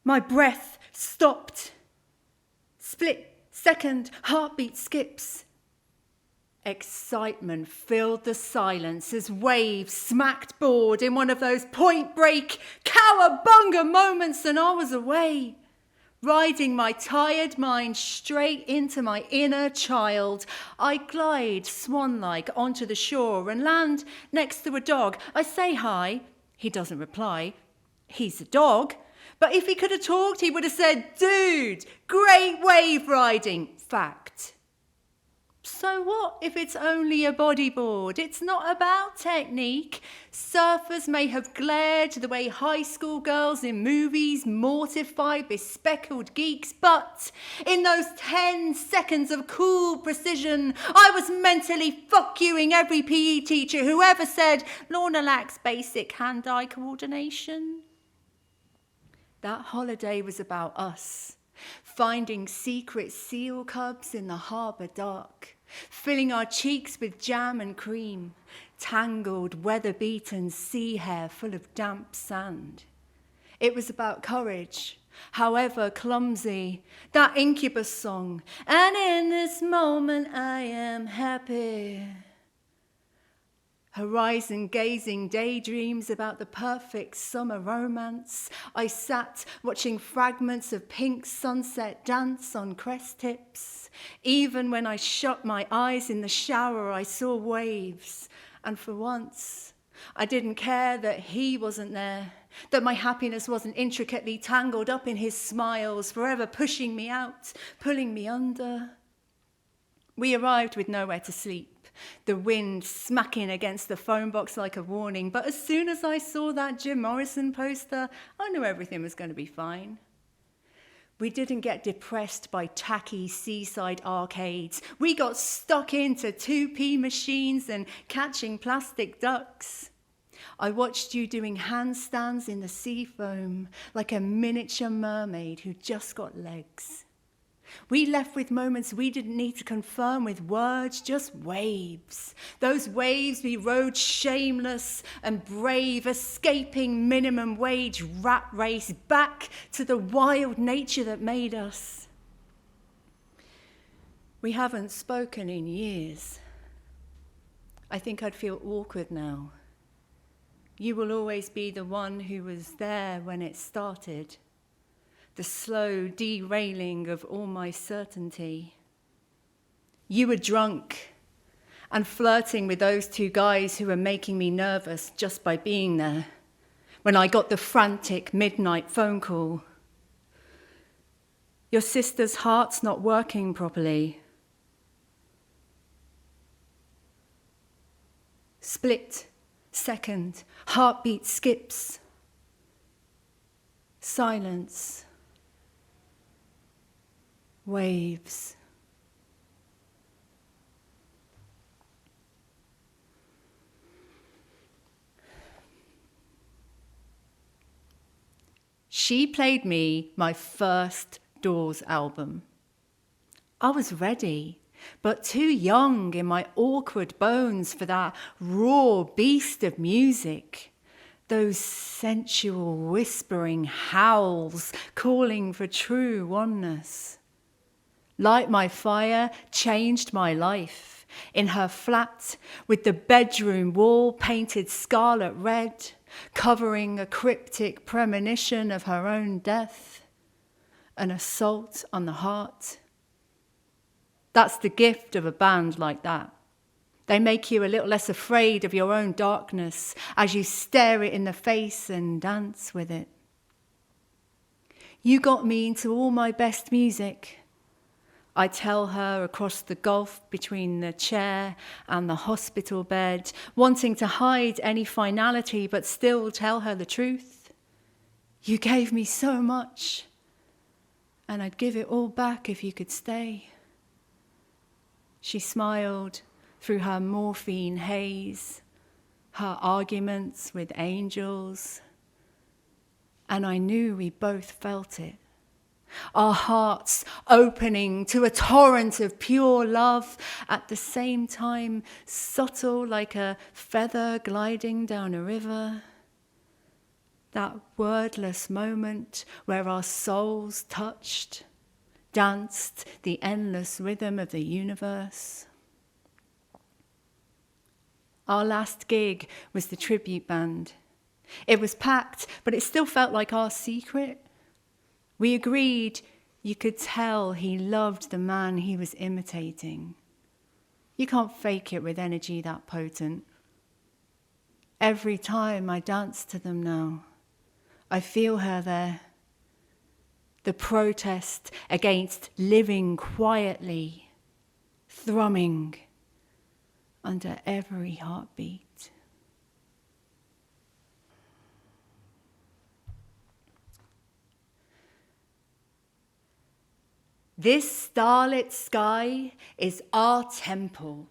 My breath stopped. Split second, heartbeat skips. Excitement filled the silence as waves smacked board in one of those point break, cowabunga moments, and I was away, riding my tired mind straight into my inner child. I glide swan-like onto the shore and land next to a dog. I say hi. He doesn't reply. He's a dog. But if he could have talked, he would have said, "Dude, great wave riding." Fact. So what if it's only a bodyboard? It's not about technique. Surfers may have glared the way high school girls in movies mortify bespeckled geeks, but in those 10 seconds of cool precision, I was mentally fuck youing every PE teacher who ever said Lorna lacks basic hand-eye coordination. That holiday was about us, finding secret seal cubs in the harbour dark, filling our cheeks with jam and cream, tangled, weather-beaten sea hair full of damp sand. It was about courage, however clumsy, that Incubus song, and in this moment I am happy. Horizon-gazing daydreams about the perfect summer romance. I sat watching fragments of pink sunset dance on crest tips. Even when I shut my eyes in the shower, I saw waves. And for once, I didn't care that he wasn't there, that my happiness wasn't intricately tangled up in his smiles, forever pushing me out, pulling me under. We arrived with nowhere to sleep, the wind smacking against the phone box like a warning. But as soon as I saw that Jim Morrison poster, I knew everything was going to be fine. We didn't get depressed by tacky seaside arcades. We got stuck into 2p machines and catching plastic ducks. I watched you doing handstands in the sea foam like a miniature mermaid who just got legs. We left with moments we didn't need to confirm with words, just waves. Those waves we rode shameless and brave, escaping minimum wage rat race back to the wild nature that made us. We haven't spoken in years. I think I'd feel awkward now. You will always be the one who was there when it started. The slow derailing of all my certainty. You were drunk and flirting with those two guys who were making me nervous just by being there when I got the frantic midnight phone call. Your sister's heart's not working properly. Split second, heartbeat skips. Silence. Waves. She played me my first Doors album. I was ready, but too young in my awkward bones for that raw beast of music. Those sensual whispering howls calling for true oneness. Light My Fire changed my life. In her flat, with the bedroom wall painted scarlet red, covering a cryptic premonition of her own death, an assault on the heart. That's the gift of a band like that. They make you a little less afraid of your own darkness as you stare it in the face and dance with it. You got me into all my best music. I tell her across the gulf between the chair and the hospital bed, wanting to hide any finality but still tell her the truth. You gave me so much, and I'd give it all back if you could stay. She smiled through her morphine haze, her arguments with angels, and I knew we both felt it. Our hearts opening to a torrent of pure love, at the same time subtle like a feather gliding down a river. That wordless moment where our souls touched, danced the endless rhythm of the universe. Our last gig was the tribute band. It was packed, but it still felt like our secret. We agreed you could tell he loved the man he was imitating. You can't fake it with energy that potent. Every time I dance to them now, I feel her there. The protest against living quietly, thrumming under every heartbeat. This starlit sky is our temple.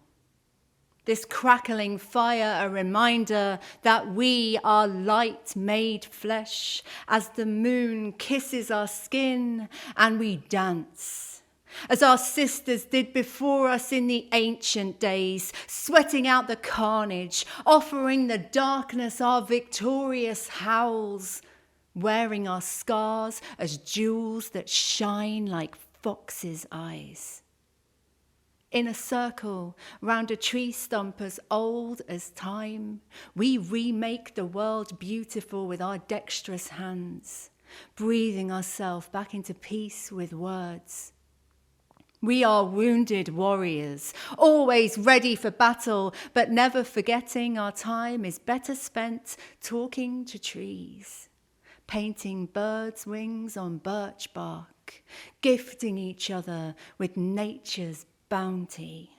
This crackling fire a reminder that we are light made flesh as the moon kisses our skin and we dance. As our sisters did before us in the ancient days, sweating out the carnage, offering the darkness our victorious howls, wearing our scars as jewels that shine like foxes' eyes. In a circle, round a tree stump as old as time, we remake the world beautiful with our dexterous hands, breathing ourselves back into peace with words. We are wounded warriors, always ready for battle, but never forgetting our time is better spent talking to trees, painting birds' wings on birch bark, gifting each other with nature's bounty.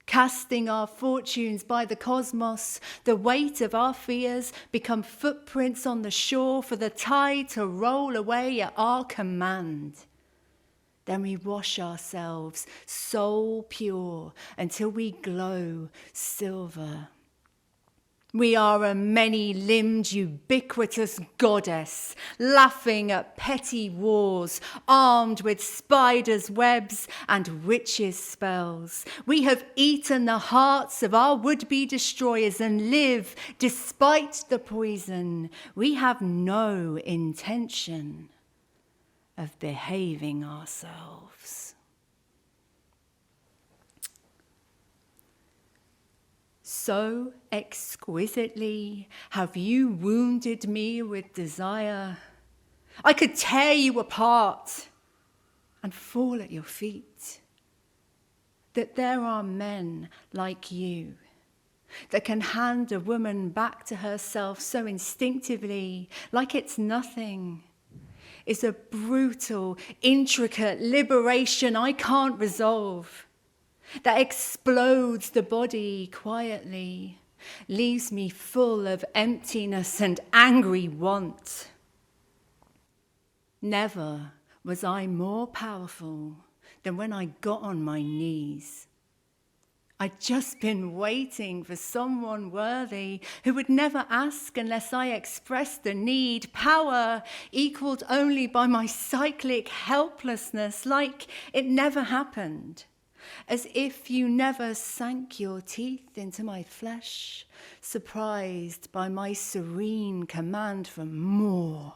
Casting our fortunes by the cosmos, the weight of our fears become footprints on the shore for the tide to roll away at our command. Then we wash ourselves soul pure until we glow silver. We are a many-limbed, ubiquitous goddess, laughing at petty wars, armed with spiders' webs and witches' spells. We have eaten the hearts of our would-be destroyers and live despite the poison. We have no intention of behaving ourselves. So exquisitely have you wounded me with desire. I could tear you apart and fall at your feet. That there are men like you that can hand a woman back to herself so instinctively, like it's nothing, is a brutal, intricate liberation I can't resolve, that explodes the body quietly, leaves me full of emptiness and angry want. Never was I more powerful than when I got on my knees. I'd just been waiting for someone worthy who would never ask unless I expressed the need, power equaled only by my cyclic helplessness, like it never happened, as if you never sank your teeth into my flesh, surprised by my serene command for more,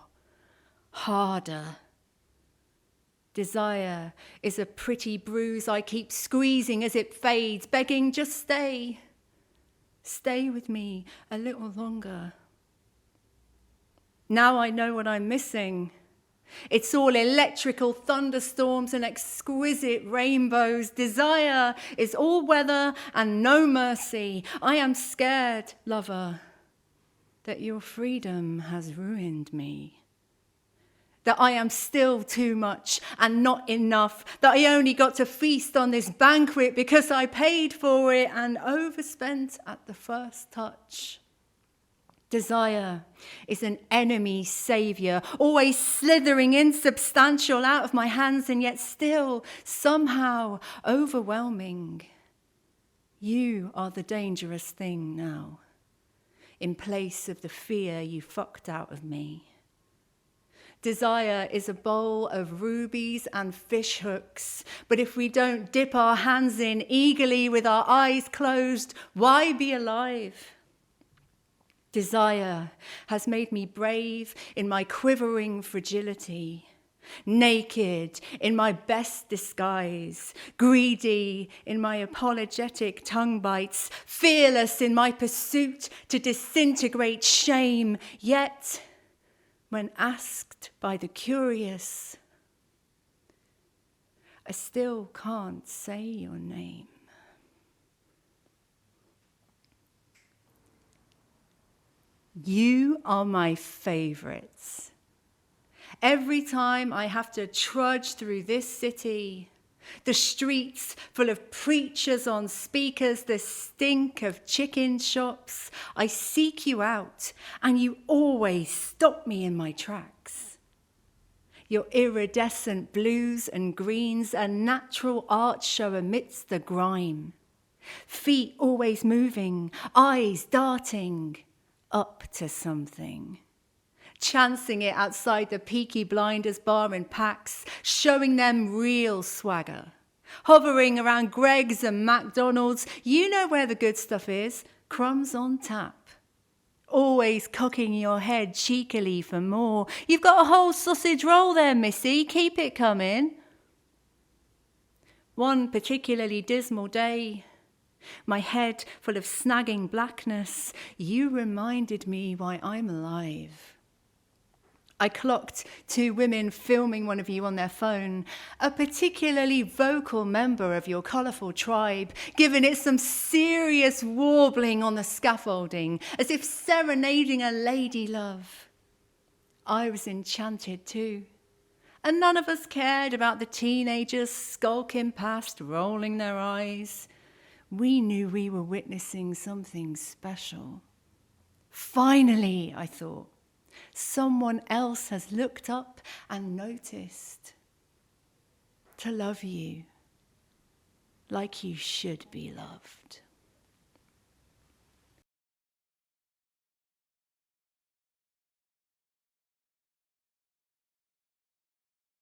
harder. Desire is a pretty bruise I keep squeezing as it fades, begging, just stay. Stay with me a little longer. Now I know what I'm missing. It's all electrical thunderstorms and exquisite rainbows. Desire is all weather and no mercy. I am scared, lover, that your freedom has ruined me. That I am still too much and not enough, that I only got to feast on this banquet because I paid for it and overspent at the first touch. Desire is an enemy saviour, always slithering insubstantial out of my hands and yet still somehow overwhelming. You are the dangerous thing now, in place of the fear you fucked out of me. Desire is a bowl of rubies and fish hooks, but if we don't dip our hands in eagerly with our eyes closed, why be alive? Desire has made me brave in my quivering fragility, naked in my best disguise, greedy in my apologetic tongue bites, fearless in my pursuit to disintegrate shame. Yet, when asked by the curious, I still can't say your name. You are my favourites. Every time I have to trudge through this city, the streets full of preachers on speakers, the stink of chicken shops, I seek you out and you always stop me in my tracks. Your iridescent blues and greens, a natural art show amidst the grime. Feet always moving, eyes darting up to something. Chancing it outside the Peaky Blinders bar in packs, showing them real swagger. Hovering around Greggs and McDonald's, you know where the good stuff is, crumbs on tap. Always cocking your head cheekily for more. You've got a whole sausage roll there, missy, keep it coming. One particularly dismal day, my head full of snagging blackness, you reminded me why I'm alive. I clocked 2 women filming one of you on their phone, a particularly vocal member of your colourful tribe, giving it some serious warbling on the scaffolding, as if serenading a lady love. I was enchanted too, and none of us cared about the teenagers skulking past, rolling their eyes. We knew we were witnessing something special. Finally, I thought, someone else has looked up and noticed. To love you like you should be loved.